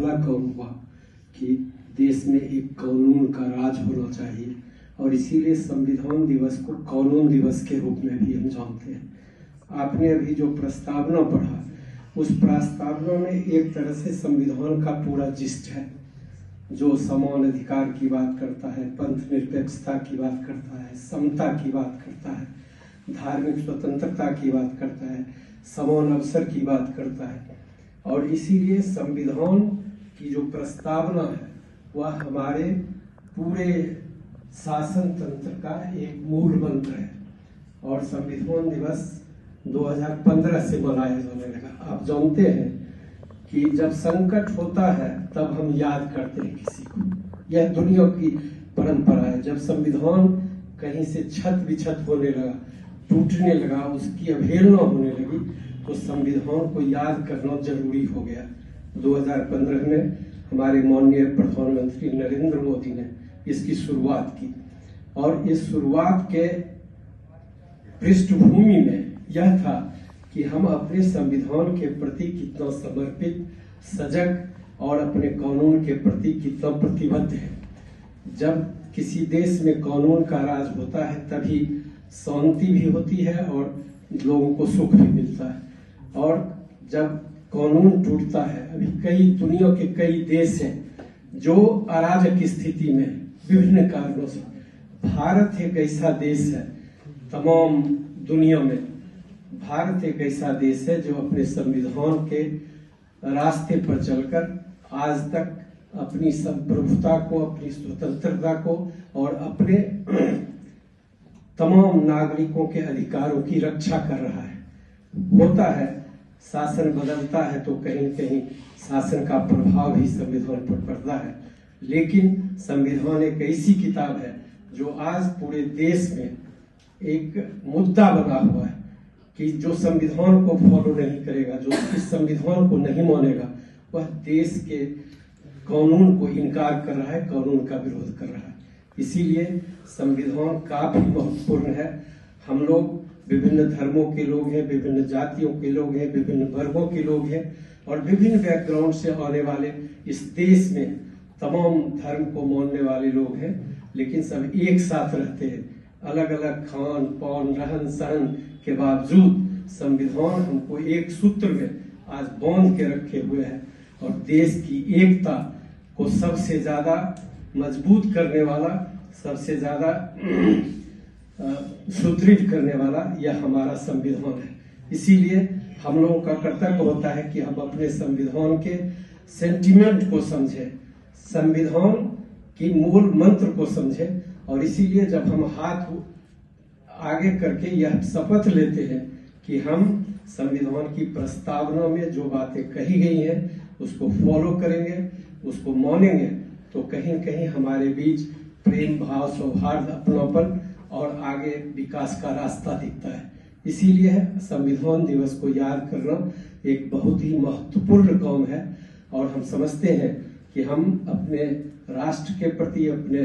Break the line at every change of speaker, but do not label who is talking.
पहला काम हुआ कि देश में एक कानून का राज होना चाहिए, और इसीलिए संविधान दिवस को कानून दिवस के रूप में भी हम जानते हैं। आपने अभी जो प्रस्तावना पढ़ा, उस प्रस्तावना में एक तरह से संविधान का पूरा जिस्ट है, जो समान अधिकार की बात करता है, पंथ निरपेक्षता की बात करता है, समता की बात करता है, धार्मिक स्वतंत्रता की बात करता है, समान अवसर की बात करता है। और इसीलिए संविधान की जो प्रस्तावना है वह हमारे पूरे शासन तंत्र का एक मूल मंत्र है। और संविधान दिवस 2015 से मनाया जाने लगा। आप जानते हैं कि जब संकट होता है तब हम याद करते हैं किसी को, यह दुनिया की परंपरा है। जब संविधान कहीं से छत विछत होने लगा, टूटने लगा, उसकी अवहेलना होने लगी, तो संविधान को याद करना जरूरी हो गया। 2015 में हमारे माननीय प्रधानमंत्री नरेंद्र मोदी ने इसकी शुरुआत की, और इस शुरुआत के पृष्ठभूमि में यह था कि हम अपने संविधान के प्रति कितना समर्पित, सजग और अपने कानून के प्रति कितना प्रतिबद्ध है। जब किसी देश में कानून का राज होता है तभी शांति भी होती है और लोगों को सुख भी मिलता है। और जब कानून टूटता है, अभी कई दुनिया के कई देश हैं जो अराजक स्थिति में विभिन्न कारणों से, भारत एक ऐसा देश है, तमाम दुनिया में भारत एक ऐसा देश है जो अपने संविधान के रास्ते पर चलकर आज तक अपनी संप्रभुता को, अपनी स्वतंत्रता को और अपने तमाम नागरिकों के अधिकारों की रक्षा कर रहा है। होता है शासन बदलता है तो कहीं कहीं शासन का प्रभाव भी संविधान पर पड़ता है, लेकिन संविधान एक ऐसी किताब है जो आज पूरे देश में एक मुद्दा बना हुआ है कि जो संविधान को फॉलो नहीं करेगा, जो इस संविधान को नहीं मानेगा, वह देश के कानून को इनकार कर रहा है, कानून का विरोध कर रहा है। इसीलिए संविधान काफी महत्वपूर्ण है। हम लोग विभिन्न धर्मों के लोग हैं, विभिन्न जातियों के लोग हैं, विभिन्न वर्गों के लोग हैं और विभिन्न बैकग्राउंड से आने वाले इस देश में तमाम धर्म को मानने वाले लोग हैं, लेकिन सब एक साथ रहते हैं। अलग अलग खान पान रहन सहन के बावजूद संविधान हमको एक सूत्र में आज बांध के रखे हुए है, और देश की एकता को सबसे ज्यादा मजबूत करने वाला, सबसे ज्यादा सुदृढ़ करने वाला यह हमारा संविधान है। इसीलिए हम लोगों का कर्तव्य होता है कि हम अपने संविधान के सेंटिमेंट को समझें, संविधान की मूल मंत्र को समझें, और इसीलिए जब हम हाथ आगे करके यह शपथ लेते हैं कि हम संविधान की प्रस्तावना में जो बातें कही गई हैं उसको फॉलो करेंगे, उसको मानेंगे, तो कहीं कहीं हमारे बीच प्रेम भाव, सौहार्द, अपनापन और आगे विकास का रास्ता दिखता है। इसीलिए संविधान दिवस को याद करना एक बहुत ही महत्वपूर्ण काम है, और हम समझते हैं कि हम अपने राष्ट्र के प्रति, अपने